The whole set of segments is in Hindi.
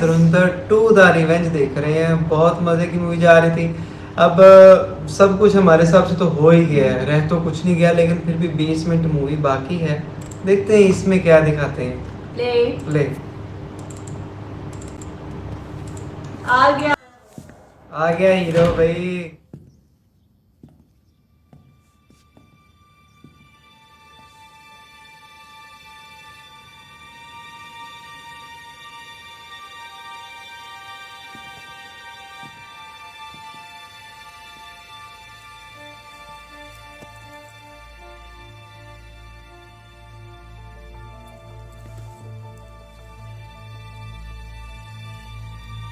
धुरंधर 2 द रिवेंज देख रहे हैं। बहुत मजे की मूवी जा रही थी। अब सब कुछ हमारे हिसाब से तो हो ही गया है, रह तो कुछ नहीं गया, लेकिन फिर भी 20 मिनट मूवी बाकी है। देखते हैं इसमें क्या दिखाते हैं। ले आ गया। आ गया हीरो भाई।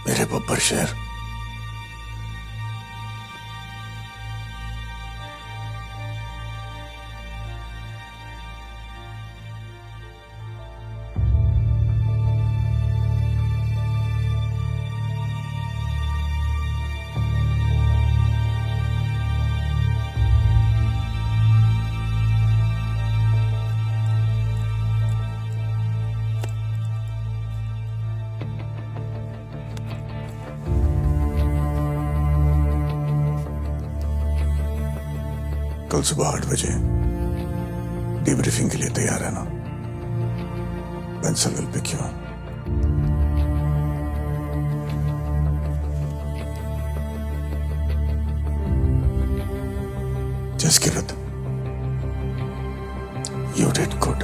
मेरे बब्बर शेर, कल सुबह 8 बजे डीब्रीफिंग के लिए तैयार है ना? पेंसिल पे क्यों? Jaskirat, you did good.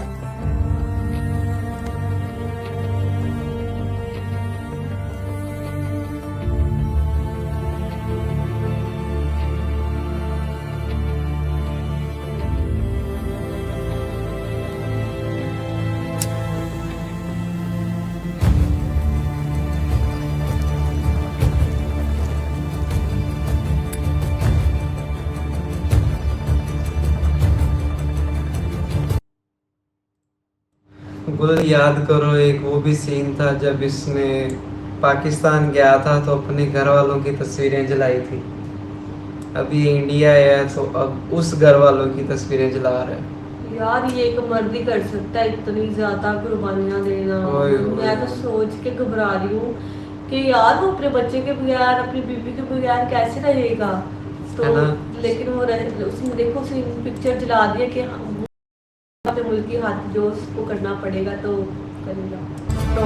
गुल, याद करो एक वो भी सीन था जब इसने पाकिस्तान गया था तो अपने घर वालों की तस्वीरें जलाई थी। अभी इंडिया आया है तो अब उस घर वालों की तस्वीरें जला रहा है। यार ये एक मर्द ही कर सकता है इतनी ज्यादा कुर्बानियां देना। मैं तो सोच के घबरा रही हूँ कि यार वो अपने बच्चे के बगैर, अपनी बीबी के बगैर कैसे रहेगा। तो लेकिन वो उसने देखो उसने पिक्चर जला दिया कि अपने मुल्क की हाथ जो उसको करना पड़ेगा तो करेगा। तो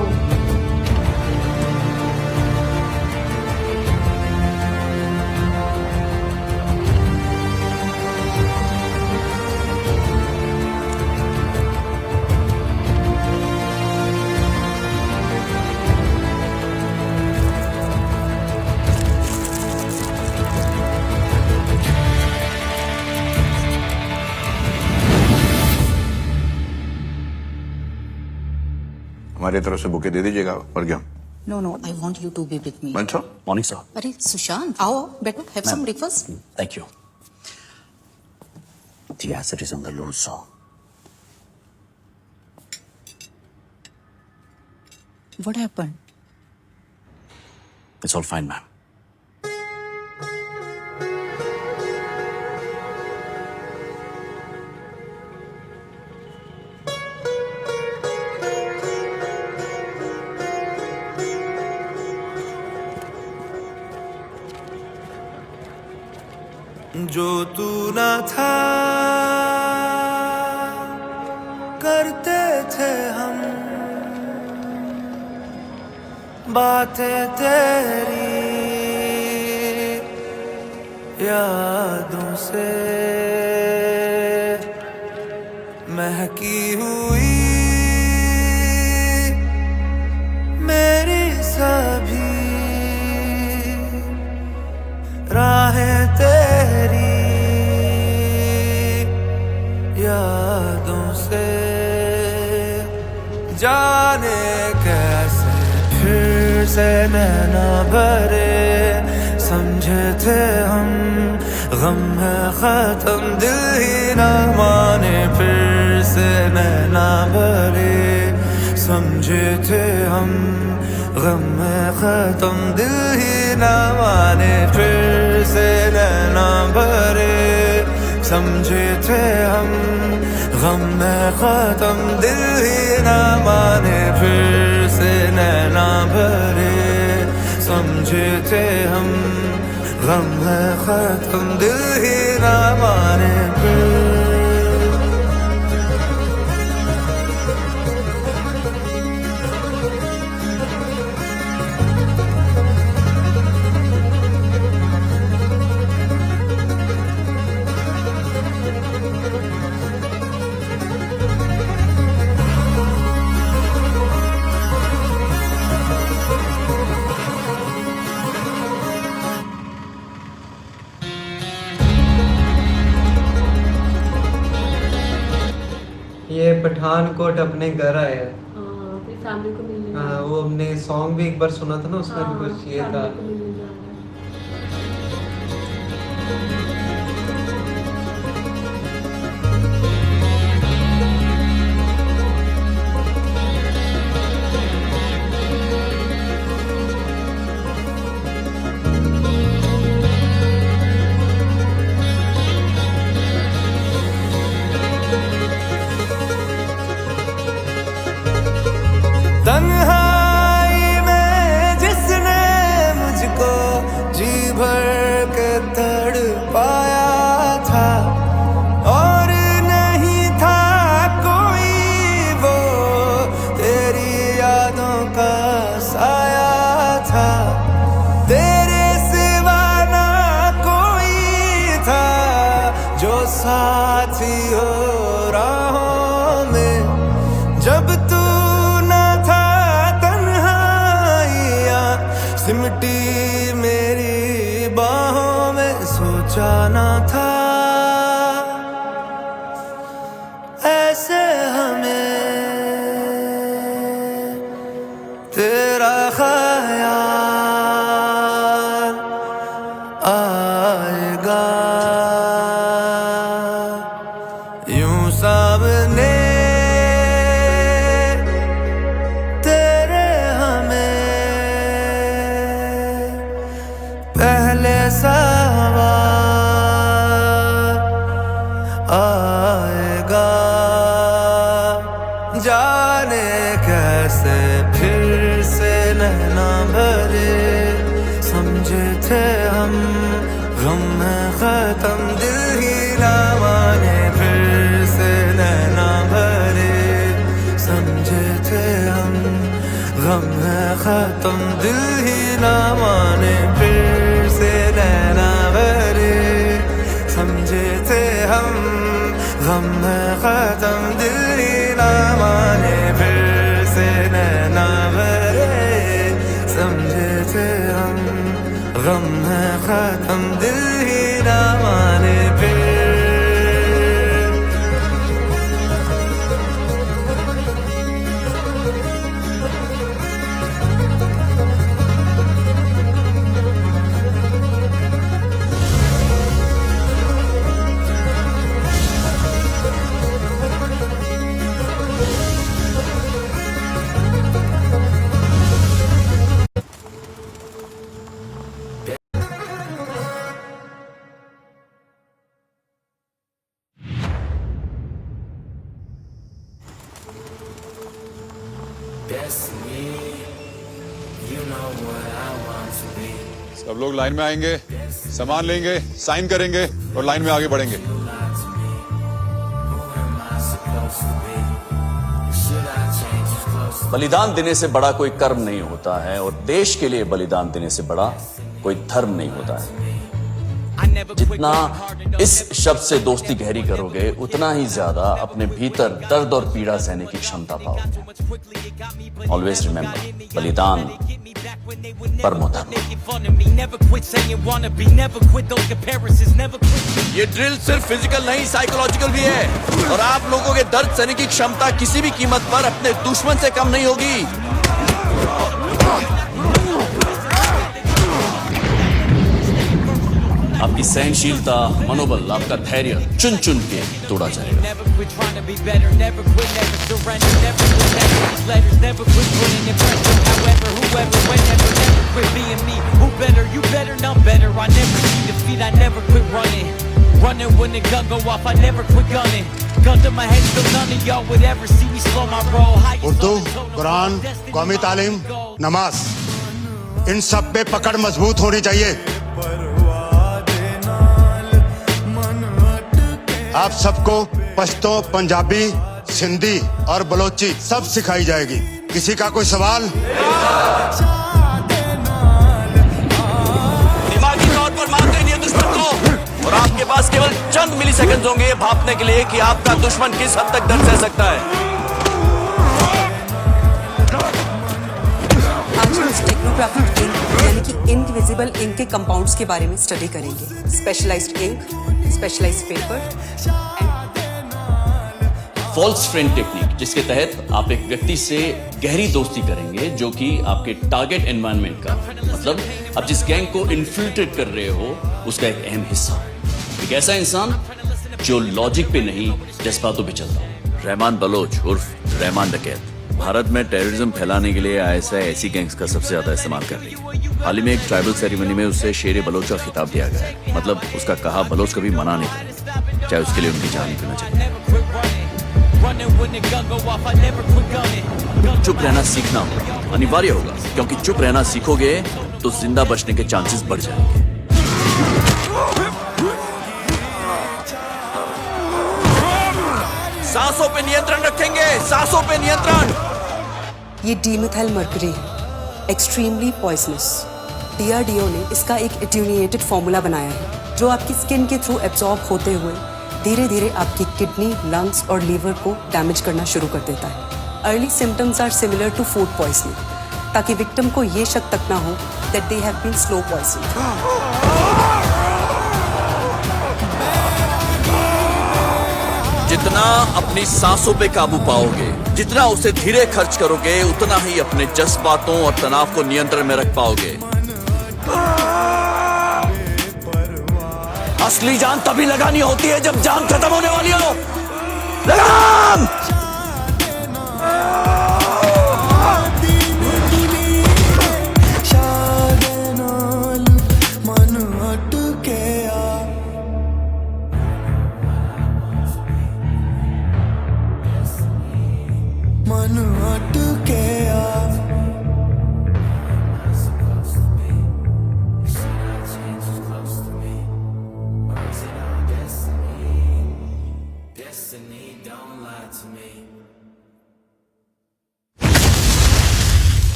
हमारी तरफ से बुके दे दीजिएगा और क्या? No, no, I want you to be with me. मंशा? Morning, sir. अरे सुशांत, आओ बैठो, have some breakfast. Thank you. The acid is on the low, sir. What happened? It's all fine, ma'am. जो तू ना था करते थे हम बातें तेरी यादों से महकी हुई मेरी सभी राहें तेरी यादों से जाने कैसे फिर से नैना भरे समझे थे हम गम है खत्म दिल ही ना माने फिर से नैना भरे समझे थे हम गम है खत्म दिल ही ना माने फिर से नैना भरे समझे थे हम गम है खत्म दिल ही ना माने फिर से नैना भरे समझे थे हम गम है खत्म दिल ही ना माने फिर ये पठानकोट अपने घर आया। हाँ, अपनी फैमिली को मिलने हाँ, जा रहा है। वो हमने सॉन्ग भी एक बार सुना था ना, उसमें भी कुछ ये था। फैमिली को मिलने जा रहा है। तन्हाई में जिसने मुझको जी भर के तड़पाया था और नहीं था कोई वो तेरी यादों का साया था तेरे सिवा ना कोई था जो साथी हो राहों में जब तू सिमटी मेरी बाहों में सोचा ना था ऐसे हमें तेरा ख्याल आएगा यूं सामने पहले सवाल आएगा जाने कैसे फिर से नैना भरे समझे थे हम गम है खत्म दिल ही ना माने फिर से नैना भरे समझे थे हम गम है खत्म दिल ही ना माने फिर से नैना भरे समझे थे हम गम है खत्म दिल ही ना माने फिर से नैना भरे समझे थे हम गम है खत्म दिल ही ना माने फिर सब लोग लाइन में आएंगे, सामान लेंगे, साइन करेंगे और लाइन में आगे बढ़ेंगे। बलिदान देने से बड़ा कोई कर्म नहीं होता है और देश के लिए बलिदान देने से बड़ा कोई धर्म नहीं होता है। जितना इस शब्द से दोस्ती गहरी करोगे उतना ही ज्यादा अपने भीतर दर्द और पीड़ा सहने की क्षमता पाओगे। ऑलवेज रिमेंबर, बलिदान परमो धर्म। ये ड्रिल सिर्फ फिजिकल नहीं साइकोलॉजिकल भी है और आप लोगों के दर्द सहने की क्षमता किसी भी कीमत पर अपने दुश्मन से कम नहीं होगी। आपकी सहनशीलता, मनोबल, आपका धैर्य चुन चुन के तोड़ा जाएगा। उर्दू, कुरान, कौमी तालीम, नमाज इन सब पे पकड़ मजबूत होनी चाहिए। आप सबको पश्तो, पंजाबी, सिंधी और बलोची सब सिखाई जाएगी। किसी का कोई सवाल? दिमागी तौर पर मार देंगे दुश्मन को और आपके पास केवल चंद मिलीसेकंड्स होंगे भापने के लिए कि आपका दुश्मन किस हद तक दर्द सह सकता है। आज हम स्टेक्नोग्राफिक इंक यानी कि इनविजिबल इंक के कंपाउंड्स के बारे में स्टडी करेंगे। Specialised ink, specialised paper. False friend technique, जिसके तहत आप एक व्यक्ति से गहरी दोस्ती करेंगे जो कि आपके टारगेट एनवायरनमेंट का, मतलब आप जिस गैंग को इन्फिल्ट्रेट कर रहे हो उसका एक अहम हिस्सा। एक ऐसा इंसान जो लॉजिक पे नहीं जज्बातों पे चलता हो। रहमान बलोच उर्फ रहमान डकैत भारत में टेररिज्म फैलाने के लिए आईएसआई ऐसी गैंग्स का सबसे ज्यादा इस्तेमाल कर रही है। हाल ही में एक ट्राइबल सेरेमनी में उसे शेर बलोच का खिताब दिया गया है। मतलब उसका कहा बलोच कभी मना नहीं करें, चाहे उसके लिए उनकी जान ही क्यों न चले। चुप रहना सीखना होगा, अनिवार्य होगा, क्योंकि चुप रहना सीखोगे तो जिंदा बचने के चांसेस बढ़ जाएंगे। सांसों पे नियंत्रण रखेंगे, सांसों पे नियंत्रण। ये डीमिथाइल मर्करी है, एक्सट्रीमली पॉइजनस। डीआरडीओ ने इसका एक एट्यूनिएटेड फॉर्मूला बनाया है जो आपकी स्किन के थ्रू एब्जॉर्ब होते हुए धीरे धीरे आपकी किडनी, लंग्स और लीवर को डैमेज करना शुरू कर देता है। Early symptoms are similar to food poisoning, ताकि विक्टिम को ये शक तक ना हो that they have been slow poisoned. जितना अपनी सांसों पे काबू पाओगे, जितना उसे धीरे खर्च करोगे, उतना ही अपने जज्बातों और तनाव को नियंत्रण में रख पाओगे। असली जान तभी लगानी होती है जब जान खत्म होने वाली हो। लगाम!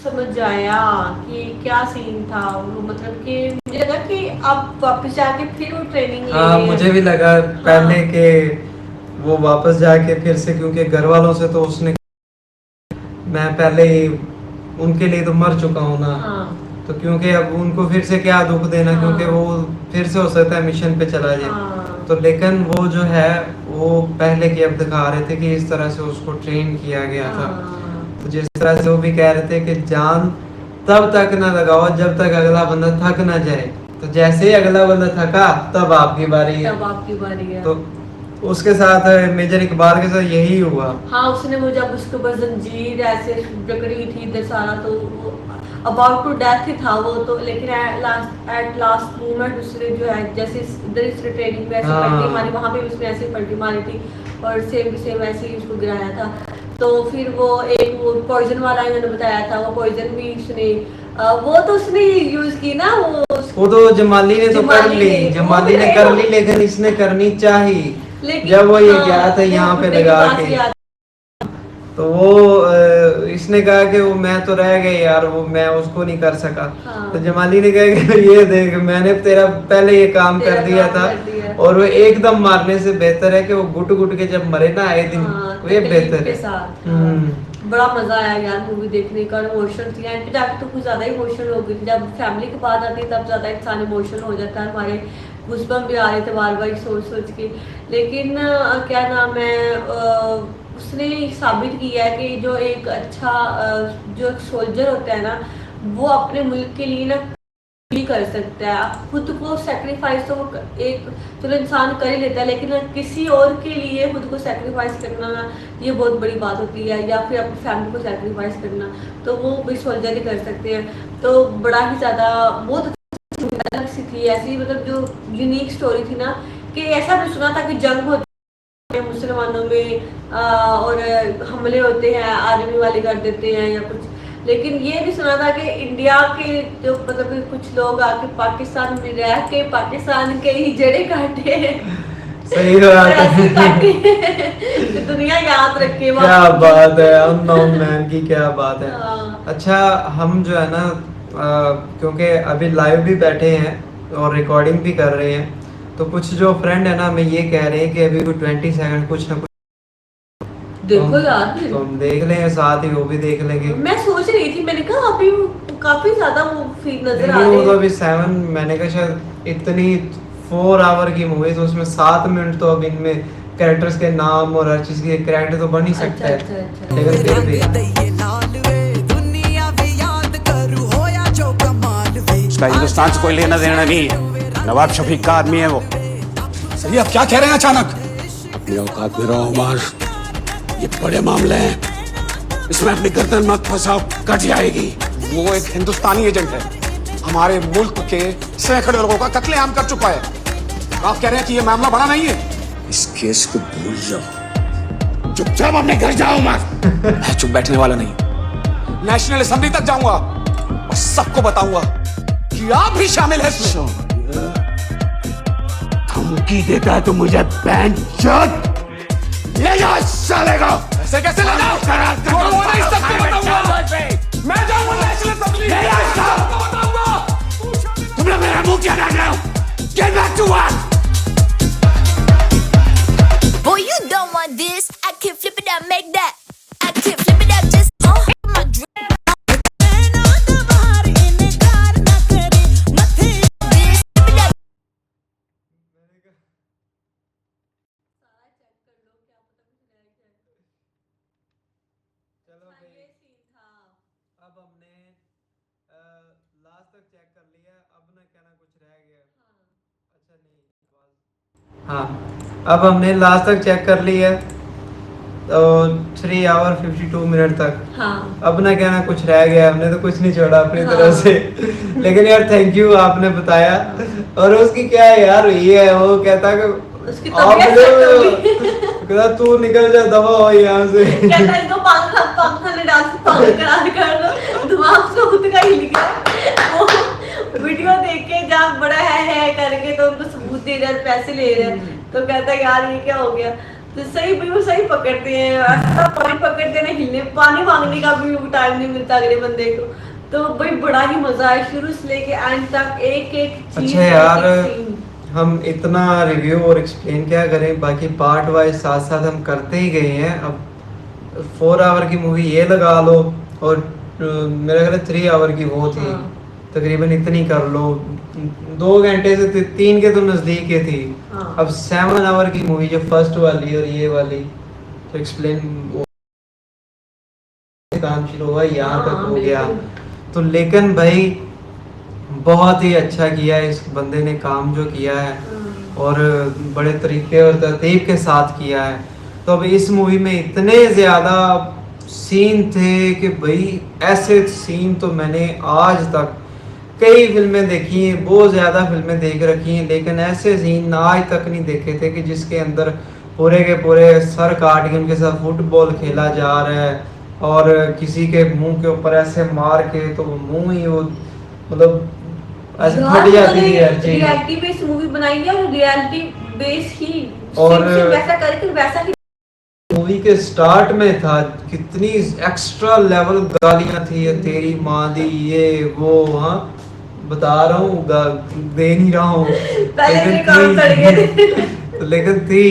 समझ आया कि क्या सीन था वो, मतलब कि मुझे लगा कि आप वापस जाके फिर वो ट्रेनिंग हाँ, मुझे भी लगा पहले के वो वापस जाके फिर से, क्योंकि घर वालों से तो उसने, मैं पहले ही उनके लिए तो मर चुका हूँ ना। हाँ। तो क्योंकि अब उनको फिर से क्या दुख देना, हाँ। क्योंकि वो फिर से हो सकता है मिशन पे चला जाए। हाँ। तो लेकिन वो जो है वो पहले की अब दिखा रहे थे कि इस तरह से उसको ट्रेन किया गया था। तो जिस तरह से वो भी कह रहे थे कि जान तब तक ना लगाओ जब तक अगला बंदा थक ना जाए, तो जैसे ही अगला बंदा थका तब आपकी बारी है। तब आपकी बारी है। तो उसके साथ मेजर इकबाल के साथ यही हुआ। हाँ, उसने मुझे जब उसके ऊपर जंजीर ऐसे जकड़ी थी इधर सारा, तो अबाउट टू डेथ ही था वो तो, लेकिन एट लास्ट मोमेंट उसने जो है जैसे इधर इस ट्रेनिंग पे ऐसे पलटी मारी, वहाँ पे उसने ऐसे पलटी मारी थी और सेम ऐसे ही उसको गिराया था। तो फिर वो एक वो पॉइजन वाला इन्होंने बताया था, वो पॉइजन भी उसने वो तो उसने यूज की ना, वो तो जमाली ने तो कर ली, जमाली ने कर ली, लेकिन इसने करनी चाहिए जब वो ये गया था यहाँ पे लगा के। तो वो इसने कहा कि वो मैं तो रह गए यार, वो मैं उसको नहीं कर सका। हाँ। तो जमाली ने कहा कि ये देख मैंने तेरा पहले ये काम कर दिया था, और वो एकदम मारने से बेहतर है कि वो गुट गुट के जब मरे ना आए दिन, ये बेहतर है। बड़ा मजा आया यार मूवी देखने का, इमोशनल थी एंड पे जाके तो कुछ ज्यादा इमोशनल हो गई थी। जब फैमिली की बात आती है तब ज्यादा इंसान इमोशनल हो जाता है। हमारे गुस्बम भी आ रहे थे बार बार सोच सोच के, लेकिन क्या नाम है, उसने साबित किया है कि जो एक अच्छा जो सोल्जर होता है ना, वो अपने मुल्क के लिए ना भी कर सकता है। खुद को सेक्रीफाइस तो एक चलो इंसान कर ही लेता है, लेकिन किसी और के लिए खुद को सेक्रीफाइस करना ना, ये बहुत बड़ी बात होती है। या फिर अपनी फैमिली को सेक्रीफाइस करना, तो वो भी सोल्जर ही कर सकते हैं। तो बड़ा ही ज़्यादा बहुत अलग सी थी ऐसी, मतलब जो यूनिक स्टोरी थी ना कि ऐसा भी सुना था कि जंग होती है मुसलमानों में और हमले होते हैं, आर्मी वाले कर देते हैं या कुछ, लेकिन ये भी सुना था कि इंडिया के जो मतलब कि कुछ लोग आके पाकिस्तान में रह के पाकिस्तान के ही जड़े काटे हैं। सही बात है। तो दुनिया याद रखे। क्या बात है, अननोन मैन की क्या बात है। हाँ। अच्छा, हम जो है ना क्योंकि अभी लाइव भी बैठे हैं और रिकॉर्डिंग भी कर रहे हैं, तो कुछ जो फ्रेंड है ना हमें ये कह रहे हैं कि अभी कोई 20 सेकंड कुछ ना कुछ देखो यार, तो हम देख लेंगे, साथ ही वो भी देख लेंगे। मैं सोच रही थी, मैंने कहा अभी काफी ज्यादा वो फीड नजर आ नहीं, रही वो तो है। अभी 7 मैंने कहा शायद इतनी 4 आवर की मूवी तो उसमें 7 मिनट तो अब इनमें कैरेक्टर्स के नाम और हर चीज के कैरेक्टर तो बन ही सकता है। अच्छा। लेकिन फिर भी उसका हिंदुस्तान से कोई लेना देना नहीं है, नवाब शफीक का आदमी है वो। सही, आप क्या कह रहे हैं अचानक? अपनी औकात में रहो उमर, ये बड़े मामले हैं, इसमें अपनी गर्दन मत फंसाओ, कट जाएगी। वो एक हिंदुस्तानी एजेंट है, हमारे मुल्क के सैकड़ों लोगों का कत्लेआम कर चुका है। आप कह रहे हैं कि ये मामला बड़ा नहीं है? इस केस को भूल जाओ, चुपचाप अपने घर जाओ उमर। मैं चुप बैठने वाला नहीं, नेशनल असेंबली तक जाऊंगा और सबको बताऊंगा कि आप भी शामिल हैं इसमें। धमकी देता है तो मुझे बैंड चोट ले जाओ साले को। ऐसे कैसे ले जाओ? और वो नहीं, सबको बताऊंगा। मैं जाऊंगा नेशनल असेंबली, सबको बताऊंगा। तुम लोग मेरा मुंह क्या देख रहे हो? Get back to work! Boy, you don't want this. I can flip it out, make that. I can flip it out, just my dream. चलो भाई, अब हमने लास्ट तक चेक कर लिया, अब ना कहना कुछ रह गया। अच्छा नहीं, हाँ, अब हमने लास्ट तक चेक कर लिया तो 3 आवर 52 मिनट तक। हाँ। अब ना कहना कुछ रह गया, हमने तो कुछ नहीं छोड़ा अपनी तरफ से। लेकिन यार थैंक यू, आपने बताया। और उसकी क्या है यार, ये है वो कहता कि उसकी कहता तू निकल जा, दवा हो यहाँ से। कहता इसको पंखा ले डाल, पंखा कर दो, दिमाग से खुद का ही लिखा। वो वीडियो देख के जब बड़ा है करके तो उनको सबूत दे रहे हैं, पैसे ले रहे हैं, तो कहता यार ये क्या हो गया। तो सही, बिल्कुल सही पकड़ते हैं, ऐसा पानी पकड़ते ना, हिलने पानी मांगने का भी टाइम नहीं मिलता अगले बंदे को। तो भाई बड़ा ही मजा है, शुरू से लेके एंड तक एक एक चीज। अच्छा यार, हम इतना रिव्यू और एक्सप्लेन क्या करें, बाकी पार्ट वाइज साथ साथ हम करते ही गए हैं। अब 4 आवर की मूवी ये लगा लो और मेरा ख्याल 3 आवर की वो थी। हाँ। तकरीबन इतनी कर लो, 2 घंटे से 3 के तो नजदीक ही थी। हाँ। अब 7 आवर की मूवी जो फर्स्ट वाली और ये वाली तो एक्सप्लेन काम शुरू हुआ यहाँ तक हो गया। तो लेकिन भाई बहुत ही अच्छा किया है इस बंदे ने, काम जो किया है और बड़े तरीके और तरतीब के साथ किया है। तो अब इस मूवी में इतने ज़्यादा सीन थे कि भाई ऐसे सीन तो मैंने आज तक कई फिल्में देखी हैं, बहुत ज़्यादा फिल्में देख रखी हैं, लेकिन ऐसे सीन आज तक नहीं देखे थे कि जिसके अंदर पूरे के पूरे सर काट के उनके साथ फुटबॉल खेला जा रहा है और किसी के मुंह के ऊपर ऐसे मार के तो वो मुंह ही वो मतलब ऐसे फट जाती है हर चीज। रियलिटी बेस मूवी बनाई है और रियलिटी बेस ही और वैसा करके वैसा ही मूवी के स्टार्ट में था कितनी एक्स्ट्रा लेवल गालियां थी, तेरी माँ दी ये वो। हाँ बता रहा हूँ, दे नहीं रहा हूँ लेकिन थी।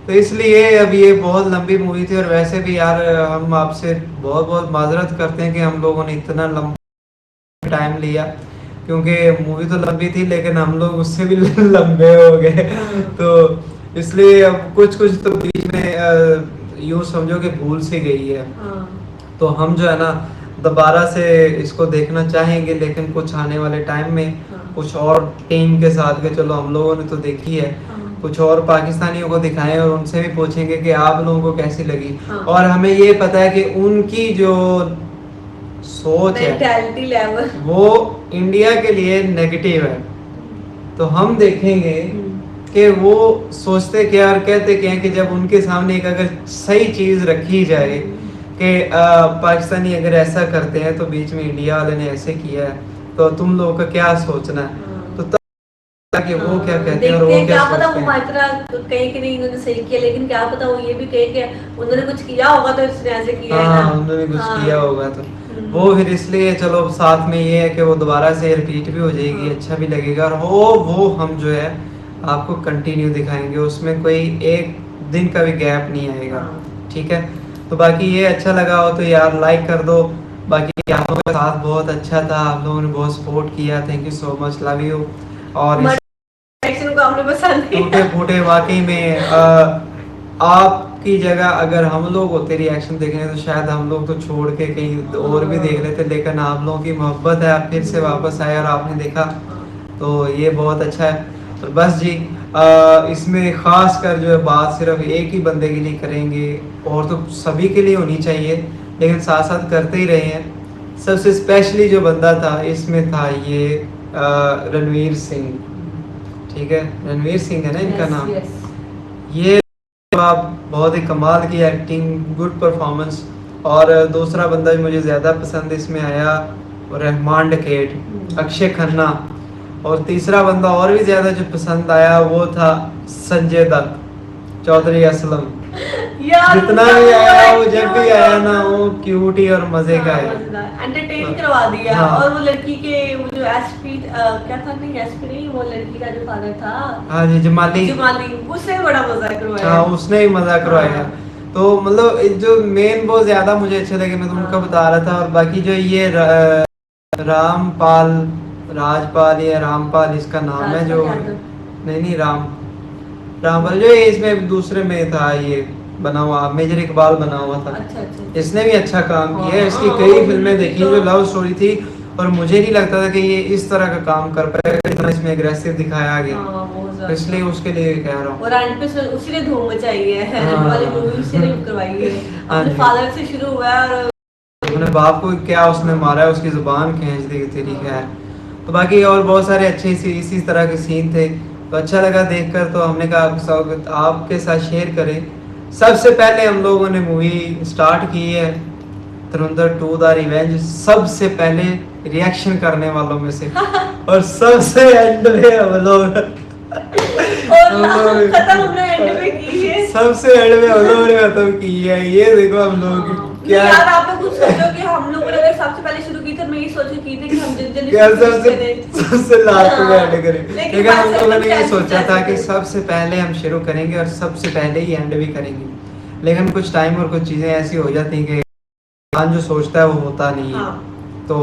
तो इसलिए अब ये बहुत लंबी मूवी थी और वैसे भी यार हम आपसे बहुत बहुत माजरत करते हैं कि हम लोगों ने इतना लंबा टाइम लिया, क्योंकि मूवी तो लंबी थी लेकिन हम लोग उससे भी लंबे हो गए। तो इसलिए अब कुछ तो बीच में यूँ समझो कि भूल सी गई है। तो हम जो है ना दोबारा से इसको देखना चाहेंगे, लेकिन कुछ आने वाले टाइम में कुछ और टीम के साथ के, चलो हम लोगों ने तो देखी है, कुछ और पाकिस्तानियों को दिखाएं और उनसे भी पूछेंगे कि आप लोगों को कैसी लगी। और हमें ये पता है कि उनकी जो सोच है लेवल वो इंडिया के लिए नेगेटिव है। तो हम देखेंगे कि वो सोचते क्या और कहते क्या कि जब उनके सामने एक अगर सही चीज़ रखी जाए कि पाकिस्तानी अगर ऐसा करते हैं तो बीच में इंडिया वाले ने ऐसे किया है, तो तुम लोगों का क्या सोचना है, तो तब कि वो क्या कहते हैं और वो क्या पता वो सोचते हैं। हमारी तरह कहीं कि नहीं इन्होंने सही किया, लेकिन क्या पता वो ये भी कहे कि उन्होंने कुछ किया होगा तो इसने ऐसे किया है हाँ, ना। उन्होंने कुछ हाँ। किया होगा तो वो फिर इसलिए चलो साथ में ये है कि वो दोबारा से रिपीट भी हो जाएगी, अच्छा भी लगेगा, और वो हम जो है आपको कंटिन्यू दिखाएंगे, उसमें कोई एक दिन का भी गैप नहीं आएगा, ठीक है। तो बाकी ये अच्छा लगा हो तो यार लाइक कर दो। बाकी आप लोगों का साथ बहुत अच्छा था, आप लोगों ने बहुत सपोर्ट किया, thank you so much, love you. और इस रिएक्शन को आपने पसंद नहीं टूटे फूटे वाकई में आपकी जगह अगर हम लोग होते रिएक्शन देखने तो शायद हम लोग तो छोड़ के कहीं और भी देख लेते, लेकिन आप लोगों की मोहब्बत है, आप फिर से वापस आए और आपने देखा, तो ये बहुत अच्छा है। और बस जी इसमें ख़ास कर जो है बात सिर्फ एक ही बंदे के लिए करेंगे, और तो सभी के लिए होनी चाहिए, लेकिन साथ साथ करते ही रहे हैं। सबसे स्पेशली जो बंदा था इसमें था ये रणवीर सिंह, ठीक है, रणवीर सिंह है ना इनका नाम। ये आप बहुत ही कमाल की एक्टिंग, गुड परफॉर्मेंस। और दूसरा बंदा भी मुझे ज़्यादा पसंद इसमें आया, रहमान डकेट, अक्षय खन्ना। और तीसरा बंदा और भी ज़्यादा जो पसंद आया वो था संजय दत्त, चौधरी असलम। जितना भी आया वो जब भी आया ना वो क्यूट ही और मज़े का है, एंटरटेन करवा दिया। हाँ। और वो लड़की के वो जो एसपी क्या था, नहीं एसपी नहीं, वो लड़की का जो फादर था, हाँ जी, जमाली, उसने बड़ा मजा करवाया। हाँ उसने ही मजा करवाया। तो मतलब जो मेन वो ज्यादा मुझे अच्छे लगे, मैं तो उनका बता रहा था। और बाकी जो ये रामपाल, राजपाल या रामपाल इसका नाम है, जो नहीं रामपाल जो इसमें दूसरे में था ये बना हुआ, मेजर इकबाल बना हुआ था। अच्छा। इसने भी अच्छा काम किया है, इसकी कई फिल्में देखी जो लव स्टोरी थी, और मुझे नहीं लगता था कि ये इस तरह का काम कर पाएगा, इतना इसमें एग्रेसिव दिखाया गया, इसलिए उसके लिए कह रहा हूँ। और एंड पे उसी ने धूम मचाई है, वाली मूवी उसी ने करवाई है। अपने जी। फादर से शुरू हुआ है और अपने बाप को क्या उसने मारा है, उसकी जुबान खींच दी तेरी, खैर। तो बाकी और बहुत सारे अच्छे इसी तरह के सीन थे, तो अच्छा लगा देखकर, तो हमने कहा आपके साथ शेयर करें। सबसे पहले हम लोगों ने मूवी स्टार्ट की है धुरंधर 2 द रिवेंज, सबसे पहले रिएक्शन करने वालों में से, और सबसे एंड में हम लोग खत्म हमने एंड में की है। सबसे एंड में हम लोगों ने खत्म की है। ये देखो हम लोग क्या यार, आप लोग कुछ सोचो कि हम लोगों ने सबसे पहले शुरू की थी, मैं ये सोच की थी कि हम जल्दी सबसे लास्ट में एंड करें, लेकिन हम लोगों ने ये कैसे सोचा था कि कैसे सबसे पहले हम शुरू करेंगे और सबसे पहले ही एंड भी करेंगे, लेकिन कुछ टाइम और कुछ चीज़ें ऐसी हो जाती हैं कि इंसान जो सोचता है वो होता नहीं है। तो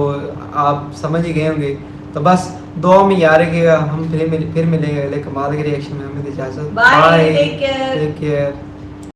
आप समझ ही गए होंगे। तो बस दुआ में याद रखिएगा, हम फिर मिलेंगे अगले कमाल के रिएक्शन में। हमें इजाज़त, बाय, टेक केयर।